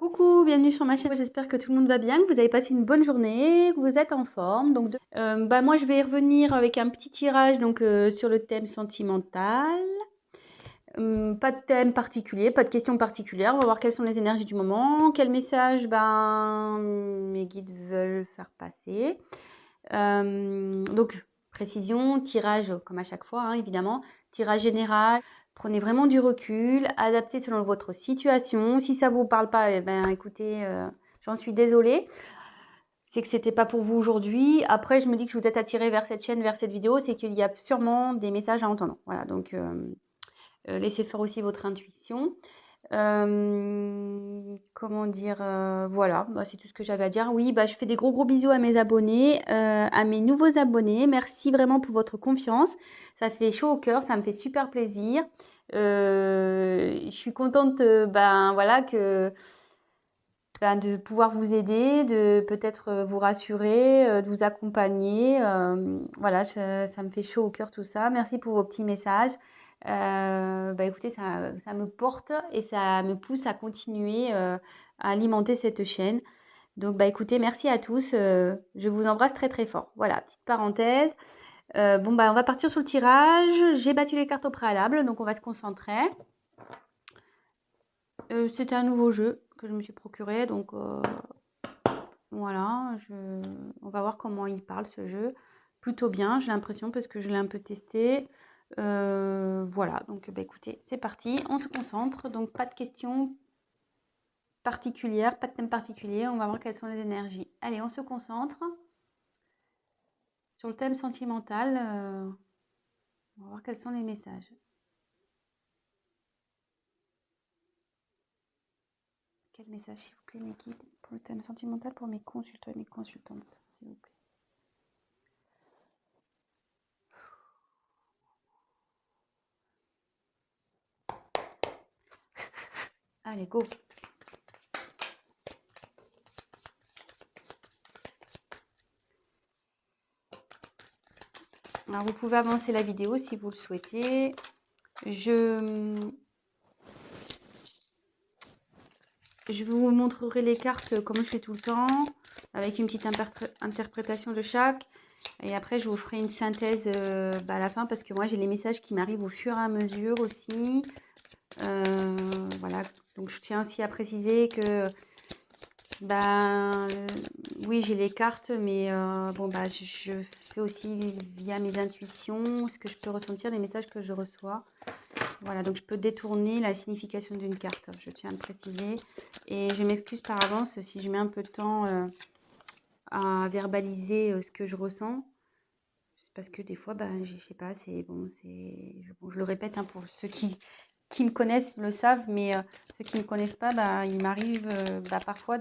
Coucou, bienvenue sur ma chaîne. J'espère que tout le monde va bien, que vous avez passé une bonne journée, que vous êtes en forme. Donc, moi, je vais revenir avec un petit tirage sur le thème sentimental. Pas de thème particulier, pas de questions particulières. On va voir quelles sont les énergies du moment, quel message mes guides veulent faire passer. Donc, précision, tirage comme à chaque fois, hein, évidemment. Tirage général. Prenez vraiment du recul, adaptez selon votre situation. Si ça ne vous parle pas, eh ben, écoutez, j'en suis désolée. C'est que c'était pas pour vous aujourd'hui. Après, je me dis que si vous êtes attiré vers cette chaîne, vers cette vidéo, c'est qu'il y a sûrement des messages à entendre. Voilà, donc laissez faire aussi votre intuition. Comment dire, voilà, c'est tout ce que j'avais à dire. Oui, je fais des gros bisous à mes abonnés, à mes nouveaux abonnés. Merci vraiment pour votre confiance. Ça fait chaud au cœur, ça me fait super plaisir. Je suis contente, voilà, de pouvoir vous aider, de peut-être vous rassurer, de vous accompagner. Voilà, ça me fait chaud au cœur tout ça. Merci pour vos petits messages. Écoutez, ça me porte et ça me pousse à continuer à alimenter cette chaîne. Donc, écoutez, merci à tous. Je vous embrasse très très fort. Voilà, petite parenthèse. On va partir sur le tirage. J'ai battu les cartes au préalable, donc on va se concentrer. C'était un nouveau jeu que je me suis procuré, donc voilà, on va voir comment il parle ce jeu. Plutôt bien, j'ai l'impression, parce que je l'ai un peu testé. Voilà, donc écoutez, c'est parti, on se concentre. Donc pas de questions particulières, pas de thème particulier. On va voir quelles sont les énergies. Allez, on se concentre sur le thème sentimental. On va voir quels sont les messages. Quel message, s'il vous plaît, mes guides, pour le thème sentimental, pour mes consultants et mes consultantes, s'il vous plaît. Allez, go. Alors, vous pouvez avancer la vidéo si vous le souhaitez. Je vous montrerai les cartes comme je fais tout le temps, avec une petite interprétation de chaque. Et après, je vous ferai une synthèse à la fin, parce que moi, j'ai les messages qui m'arrivent au fur et à mesure aussi. Voilà, donc je tiens aussi à préciser que oui, j'ai les cartes, mais je fais aussi via mes intuitions ce que je peux ressentir, les messages que je reçois. Voilà, donc je peux détourner la signification d'une carte, je tiens à le préciser. Et je m'excuse par avance si je mets un peu de temps à verbaliser ce que je ressens. C'est parce que des fois, je sais pas, je le répète, hein, pour ceux qui me connaissent le savent, mais ceux qui ne me connaissent pas, il m'arrive parfois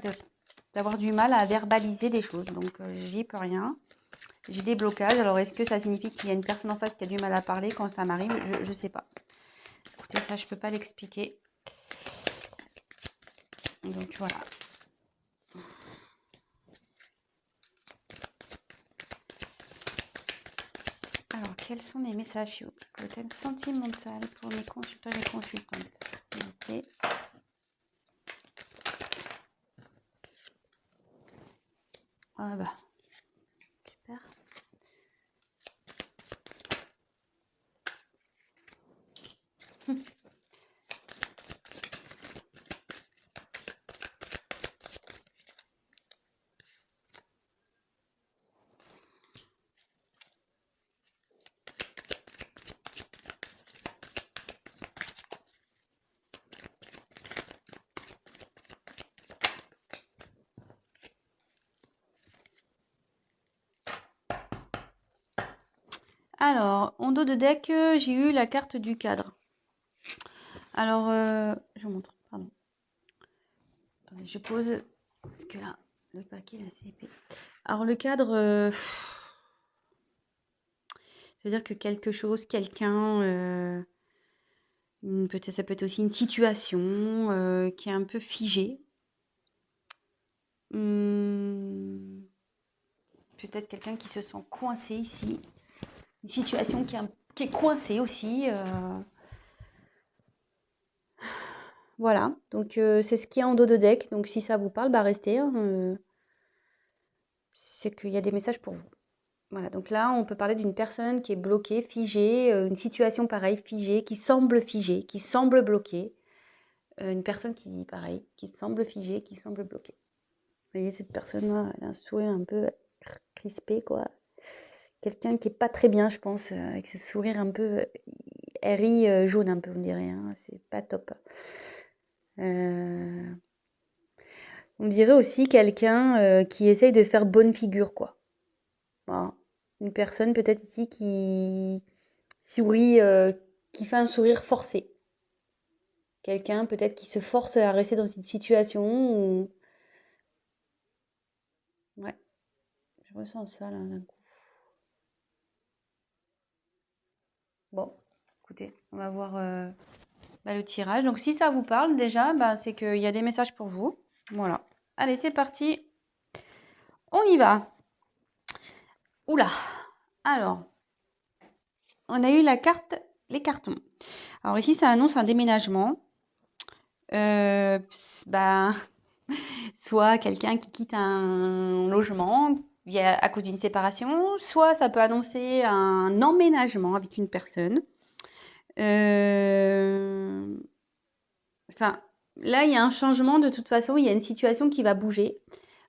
d'avoir du mal à verbaliser des choses. Donc, j'y peux rien. J'ai des blocages. Alors, est-ce que ça signifie qu'il y a une personne en face qui a du mal à parler quand ça m'arrive? Je ne sais pas. Écoutez, ça, je ne peux pas l'expliquer. Donc, voilà. Alors, quels sont les messages pour le thème sentimental pour mes consultants et consultantes, s'il vous plaît? Super. Alors, en dos de deck, j'ai eu la carte du cadre. Alors, je vous montre, pardon. Attendez, je pose, parce que là, le paquet est assez épais. Alors, le cadre, ça veut dire que quelque chose, quelqu'un, peut-être, ça peut être aussi une situation qui est un peu figée. Peut-être quelqu'un qui se sent coincé ici. Une situation qui est coincée aussi. Voilà, donc c'est ce qu'il y a en dos de deck. Donc si ça vous parle, bah restez, hein, c'est qu'il y a des messages pour vous. Voilà, donc là, on peut parler d'une personne qui est bloquée, figée, une situation pareille, figée, qui semble bloquée. Une personne qui, pareil, qui semble figée, qui semble bloquée. Vous voyez, cette personne-là, elle a un sourire un peu crispé, quoi. Quelqu'un qui est pas très bien, je pense, avec ce sourire un peu elle rit jaune un peu, vous me direz, hein, c'est pas top. Euh, on dirait aussi quelqu'un qui essaye de faire bonne figure, quoi. Voilà. Une personne peut-être ici qui sourit, qui fait un sourire forcé. Quelqu'un peut-être qui se force à rester dans une situation où... Ouais, je ressens ça là d'un coup. Bon, écoutez, on va voir le tirage. Donc si ça vous parle déjà, bah, c'est qu'il y a des messages pour vous. Voilà. Allez, c'est parti. On y va. Oula. Alors, on a eu la carte, les cartons. Alors ici, ça annonce un déménagement. Bah, soit quelqu'un qui quitte un logement à cause d'une séparation, soit ça peut annoncer un emménagement avec une personne. Enfin, là, il y a un changement de toute façon, il y a une situation qui va bouger.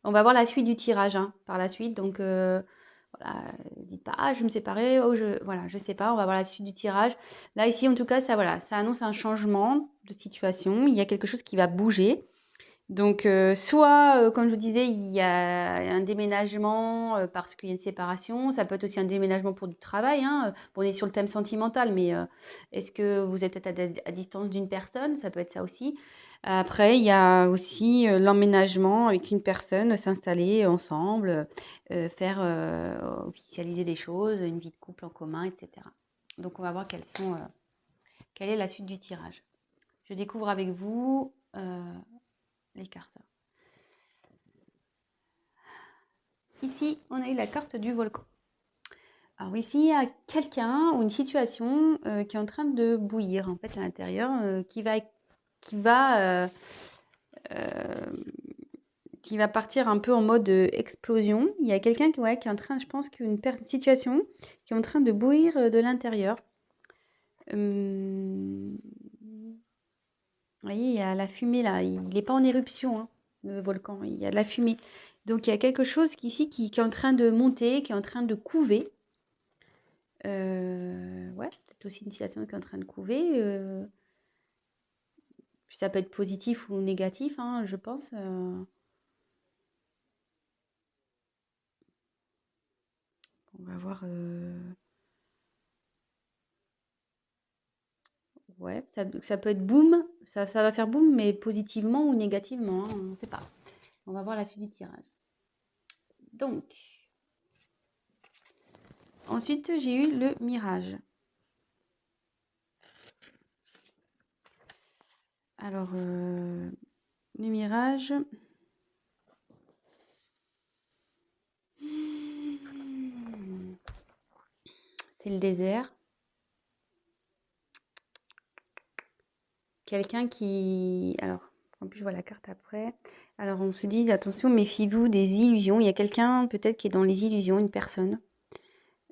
On va voir la suite du tirage hein, par la suite. Donc, voilà, dites pas, ah, je vais me séparer, oh, voilà, je sais pas, on va voir la suite du tirage. Là, ici, en tout cas, ça, voilà, ça annonce un changement de situation. Il y a quelque chose qui va bouger. Donc, soit, comme je vous disais, il y a un déménagement parce qu'il y a une séparation. Ça peut être aussi un déménagement pour du travail. Hein. Bon, on est sur le thème sentimental, mais est-ce que vous êtes peut-être à distance d'une personne? Ça peut être ça aussi. Après, il y a aussi l'emménagement avec une personne, s'installer ensemble, faire officialiser des choses, une vie de couple en commun, etc. Donc, on va voir quelle est la suite du tirage. Je découvre avec vous les cartes. Ici, on a eu la carte du volcan. Alors ici, il y a quelqu'un ou une situation qui est en train de bouillir en fait à l'intérieur, va, euh, qui va partir un peu en mode explosion. Il y a quelqu'un qui est en train, je pense qu'une situation qui est en train de bouillir de l'intérieur. Vous voyez, il y a la fumée là. Il n'est pas en éruption, hein, le volcan. Il y a de la fumée. Donc il y a quelque chose ici qui est en train de monter, qui est en train de couver. Ouais, peut-être aussi une situation qui est en train de couver. Puis ça peut être positif ou négatif, hein, je pense. On va voir. Ouais, ça peut être boum. Ça va faire boum, mais positivement ou négativement, hein, on ne sait pas. On va voir la suite du tirage. Donc, ensuite, j'ai eu le mirage. Alors, le mirage. C'est le désert. Quelqu'un qui... Alors, en plus, je vois la carte après. Alors, on se dit, attention, méfiez-vous des illusions. Il y a quelqu'un peut-être qui est dans les illusions, une personne.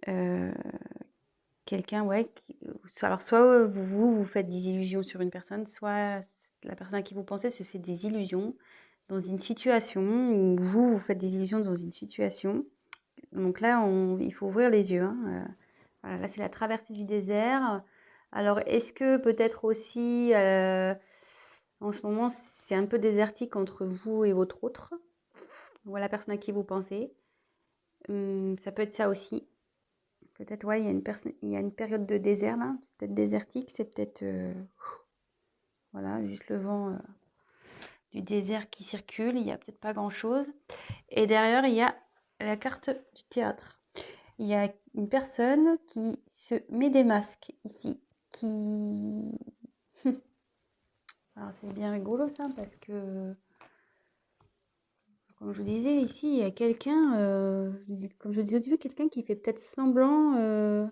Euh, quelqu'un, ouais. Alors, soit vous faites des illusions sur une personne, soit la personne à qui vous pensez se fait des illusions dans une situation, ou vous faites des illusions dans une situation. Donc là, il faut ouvrir les yeux. Hein. Voilà, là, c'est la traversée du désert. Alors, est-ce que peut-être aussi, en ce moment, c'est un peu désertique entre vous et votre autre, ou la personne à qui vous pensez. Ça peut être ça aussi. Peut-être, ouais, il y a une période de désert là. C'est peut-être désertique, c'est peut-être, voilà, juste le vent du désert qui circule. Il n'y a peut-être pas grand-chose. Et derrière, il y a la carte du théâtre. Il y a une personne qui se met des masques ici, qui... Alors c'est bien rigolo ça, parce que, comme je vous disais, ici, il y a quelqu'un, comme je vous disais au début, quelqu'un qui fait peut-être semblant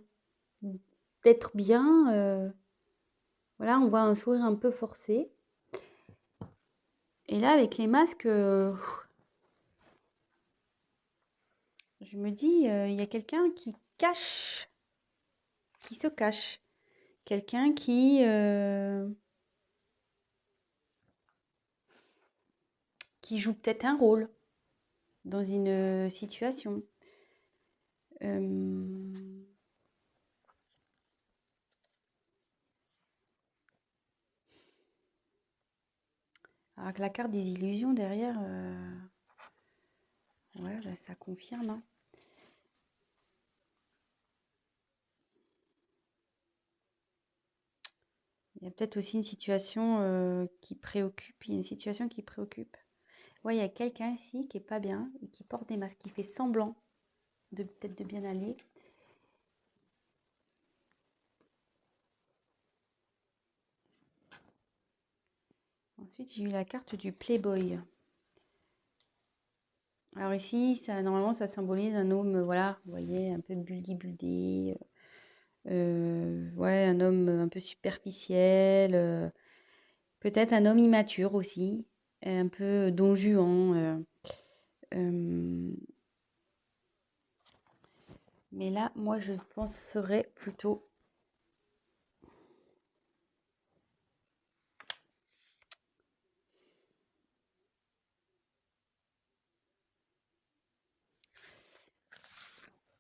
d'être bien. Voilà, on voit un sourire un peu forcé. Et là, avec les masques, je me dis, il y a quelqu'un qui se cache. Quelqu'un qui joue peut-être un rôle dans une situation. Euh, Alors que la carte des illusions derrière, ouais, bah, ça confirme, hein. Il y a peut-être aussi une situation qui préoccupe. Il y a une situation qui préoccupe. Ouais, il y a quelqu'un ici qui est pas bien et qui porte des masques, qui fait semblant de peut-être de bien aller. Ensuite, j'ai eu la carte du Playboy. Alors ici, normalement, ça symbolise un homme, voilà, vous voyez, un peu buldy-buldy. Ouais, un homme un peu superficiel. Peut-être un homme immature aussi, un peu don Juan. Euh, mais là, moi, je penserais plutôt.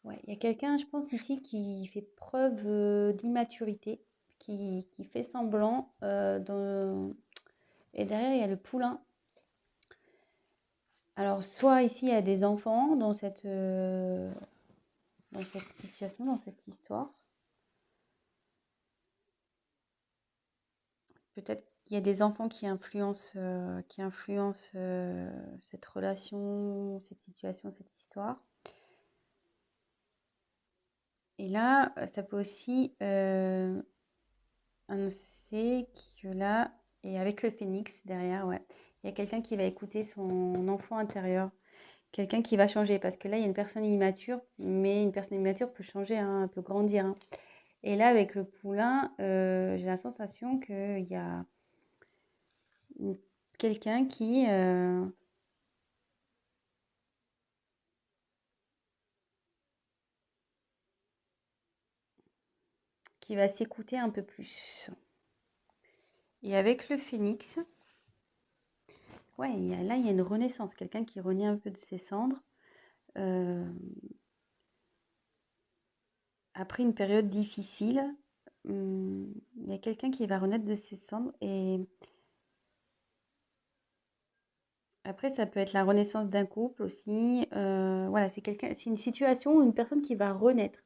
Ouais, il y a quelqu'un, je pense, ici qui fait preuve d'immaturité, qui fait semblant. Et derrière, il y a le poulain. Alors, soit ici, il y a des enfants dans cette situation, dans cette histoire. Peut-être qu'il y a des enfants qui influencent cette relation, cette situation, cette histoire. Et là, ça peut aussi annoncer que là, et avec le phénix derrière, ouais, il y a quelqu'un qui va écouter son enfant intérieur, quelqu'un qui va changer, parce que là, il y a une personne immature, mais une personne immature peut changer, hein, peut grandir, hein. Et là, avec le poulain, j'ai la sensation qu'il y a quelqu'un qui va s'écouter un peu plus. Et avec le phénix, ouais, là, il y a une renaissance, quelqu'un qui renaît un peu de ses cendres. euh, Après une période difficile, il y a quelqu'un qui va renaître de ses cendres. Et après, ça peut être la renaissance d'un couple aussi. Voilà, c'est une situation ou une personne qui va renaître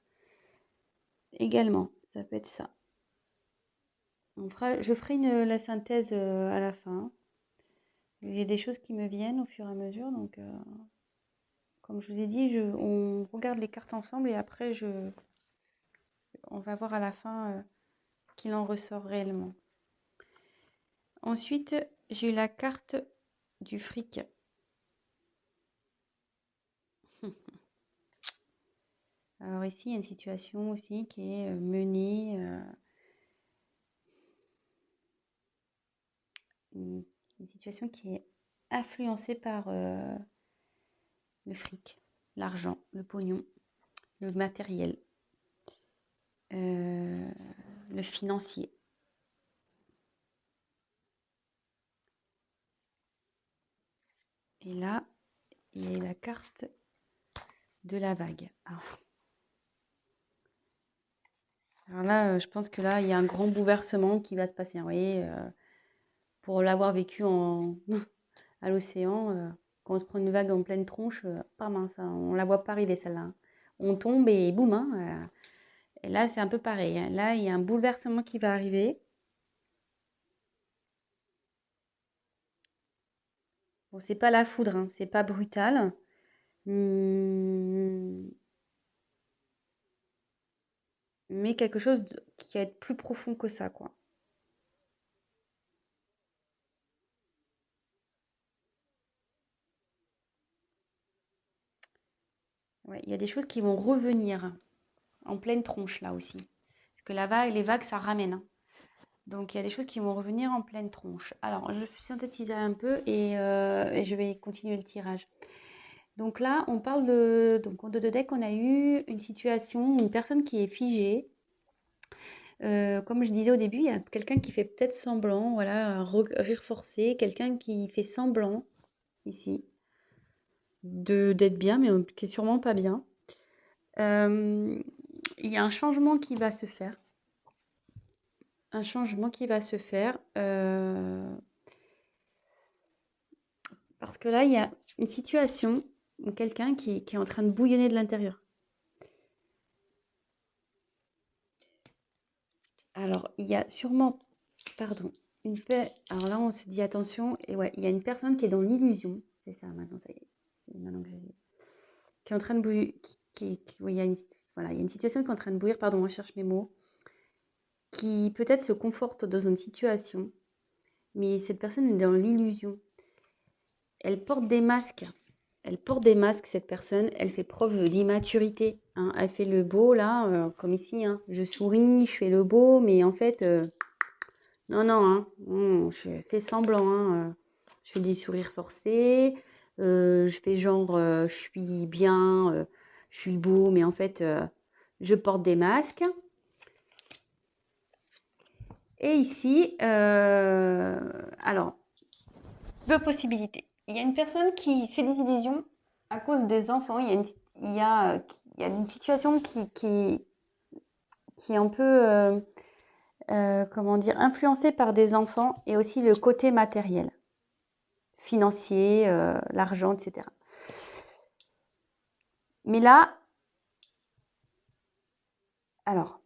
également. Ça peut être ça. Je ferai la synthèse à la fin. J'ai des choses qui me viennent au fur et à mesure. Donc, comme je vous ai dit, on regarde les cartes ensemble et après, on va voir à la fin ce qu'il en ressort réellement. Ensuite, j'ai eu la carte du fric. Alors ici, il y a une situation aussi qui est menée, une situation qui est influencée par le fric, l'argent, le pognon, le matériel, euh, le financier. Et là, il y a la carte de la vague. Alors là, je pense que là, il y a un grand bouleversement qui va se passer, hein. Vous voyez, pour l'avoir vécu à l'océan, quand on se prend une vague en pleine tronche, pas mince, hein, on la voit pas arriver celle-là, hein. On tombe et boum, hein, et là, c'est un peu pareil, hein. Là, il y a un bouleversement qui va arriver. Bon, c'est pas la foudre, hein, c'est pas brutal. Hum, mais quelque chose qui va être plus profond que ça, quoi. Ouais, il y a des choses qui vont revenir en pleine tronche, là aussi. Parce que les vagues, ça ramène, hein. Donc il y a des choses qui vont revenir en pleine tronche. Alors je synthétiser un peu et je vais continuer le tirage. Donc là, on parle donc en deux decks, on a eu une situation, une personne qui est figée. Comme je disais au début, il y a quelqu'un qui fait peut-être semblant, voilà, un rire forcé, quelqu'un qui fait semblant ici d'être bien, mais qui est sûrement pas bien. Il y a un changement qui va se faire. Un changement qui va se faire. Parce que là, il y a une situation où quelqu'un qui est en train de bouillonner de l'intérieur. Alors, il y a sûrement, pardon, une paix. Alors là, on se dit attention, et ouais, il y a une personne qui est dans l'illusion. C'est ça, maintenant, ça y est. C'est maintenant que j'ai qui est en train de bouillir. Oui, voilà, il y a une situation qui est en train de bouillir, pardon, je cherche mes mots, qui peut-être se conforte dans une situation, mais cette personne est dans l'illusion. Elle porte des masques. Elle porte des masques, cette personne. Elle fait preuve d'immaturité, hein. Elle fait le beau, là, comme ici, hein. Je souris, je fais le beau, mais en fait, non, non, hein. Je fais semblant, hein. Je fais des sourires forcés. Je fais genre, je suis bien, je suis beau, mais en fait, je porte des masques. Et ici, alors, deux possibilités. Il y a une personne qui fait des illusions à cause des enfants. Il y a une situation qui est un peu, comment dire, influencée par des enfants et aussi le côté matériel, financier, l'argent, etc. Mais là, alors,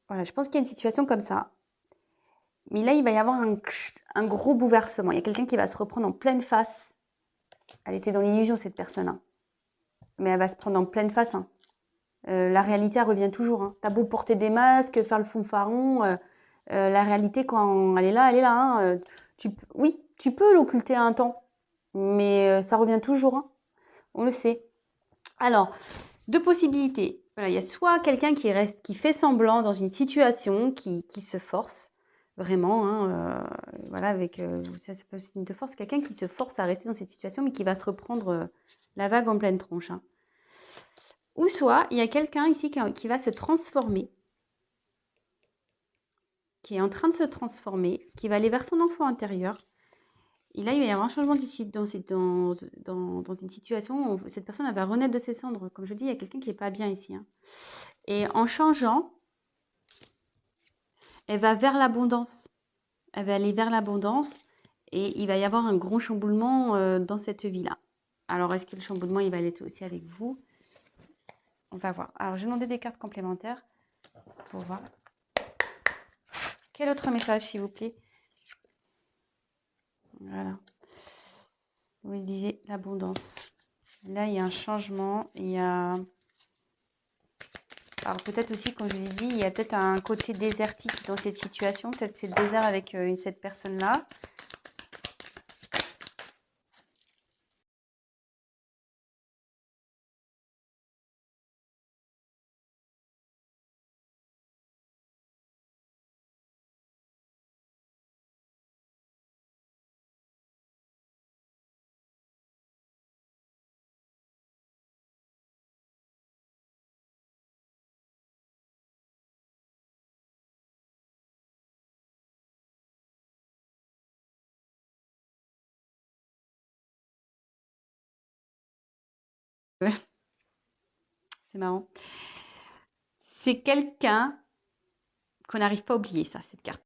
voilà, je pense qu'il y a une situation comme ça. Mais là, il va y avoir un gros bouleversement. Il y a quelqu'un qui va se reprendre en pleine face. Elle était dans l'illusion, cette personne, hein. Mais elle va se prendre en pleine face, hein. La réalité, elle revient toujours, hein. T'as beau porter des masques, faire le fanfaron, la réalité, quand elle est là, elle est là, hein. Oui, tu peux l'occulter un temps, mais ça revient toujours, hein. On le sait. Alors, deux possibilités. Voilà, il y a soit quelqu'un qui fait semblant dans une situation, qui se force, vraiment, hein, voilà, ça peut être signe de force, quelqu'un qui se force à rester dans cette situation, mais qui va se reprendre la vague en pleine tronche, hein. Ou soit, il y a quelqu'un ici qui va se transformer, qui est en train de se transformer, qui va aller vers son enfant intérieur. Et là, il va y avoir un changement dans une situation où cette personne elle va renaître de ses cendres. Comme je dis, il y a quelqu'un qui n'est pas bien ici, hein. Et en changeant, elle va vers l'abondance. Elle va aller vers l'abondance et il va y avoir un gros chamboulement dans cette vie-là. Alors, est-ce que le chamboulement, il va aller aussi avec vous? On va voir. Alors, je vais demander des cartes complémentaires pour voir. Quel autre message, s'il vous plaît? Voilà. Vous disiez l'abondance. Là, il y a un changement. Il y a... Alors, peut-être aussi, comme je vous ai dit, il y a peut-être un côté désertique dans cette situation. Peut-être c'est le désert avec cette personne-là. C'est marrant. C'est quelqu'un qu'on n'arrive pas à oublier, ça, cette carte.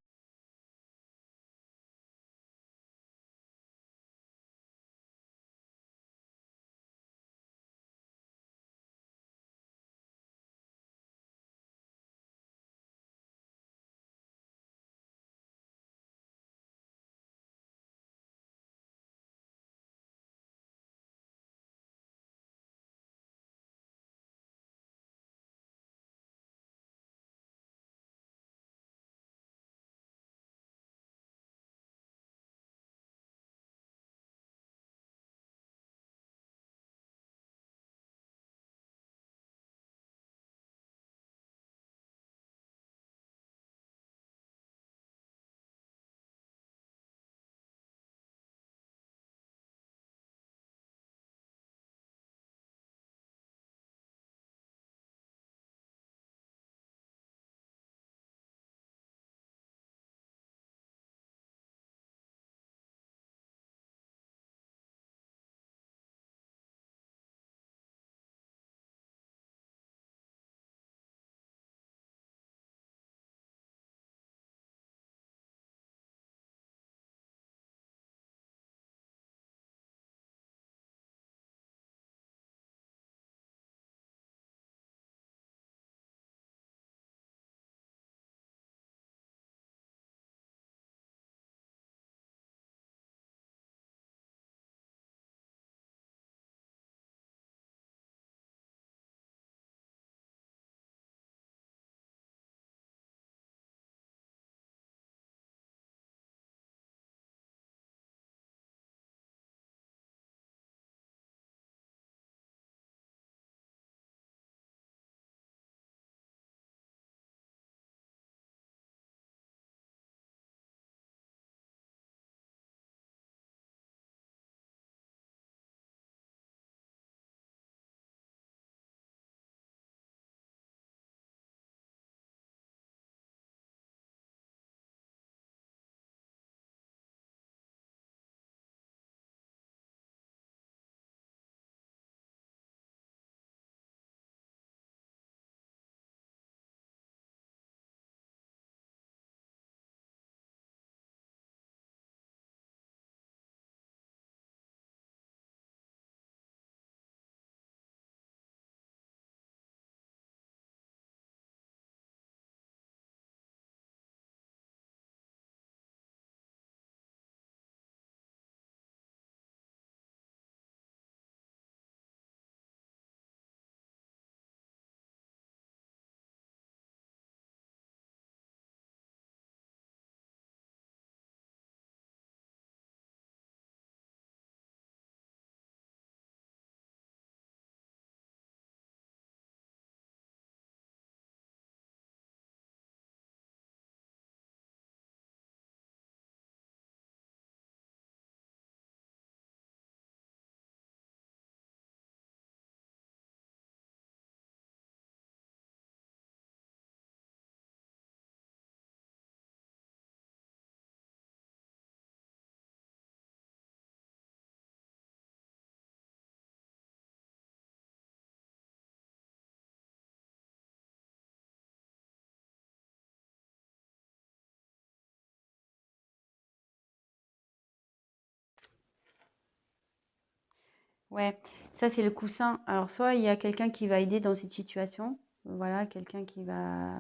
Ouais, ça c'est le coussin. Alors soit il y a quelqu'un qui va aider dans cette situation, voilà, quelqu'un qui va,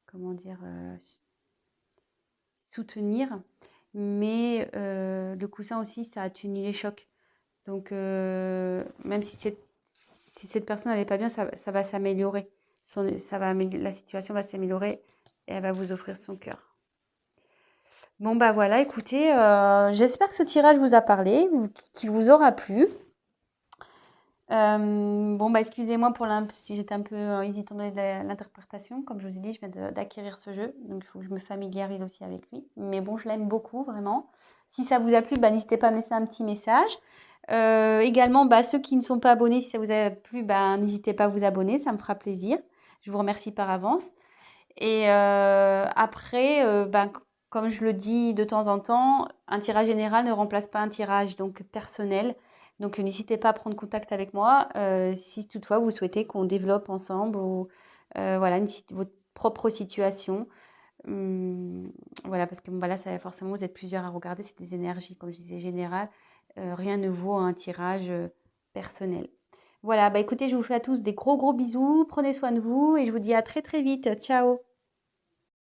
comment dire, soutenir, mais le coussin aussi, ça atténue les chocs. Donc même si cette personne n'allait pas bien, ça va s'améliorer. La situation va s'améliorer et elle va vous offrir son cœur. Bon bah voilà, écoutez, j'espère que ce tirage vous a parlé, qu'il vous aura plu. Bon, bah, excusez-moi si j'étais un peu hésitante dans l'interprétation. Comme je vous ai dit, je viens d'acquérir ce jeu, donc il faut que je me familiarise aussi avec lui. Mais bon, je l'aime beaucoup, vraiment. Si ça vous a plu, bah, n'hésitez pas à me laisser un petit message. Également, bah, ceux qui ne sont pas abonnés, si ça vous a plu, bah, n'hésitez pas à vous abonner, ça me fera plaisir. Je vous remercie par avance. Et après, ben, comme je le dis de temps en temps, un tirage général ne remplace pas un tirage donc personnel. Donc n'hésitez pas à prendre contact avec moi si toutefois vous souhaitez qu'on développe ensemble ou voilà votre propre situation. Voilà, parce que bon, bah, là, forcément, vous êtes plusieurs à regarder, c'est des énergies, comme je disais, générales. Rien ne vaut un tirage personnel. Voilà, bah écoutez, je vous fais à tous des gros gros bisous, prenez soin de vous et je vous dis à très très vite. Ciao!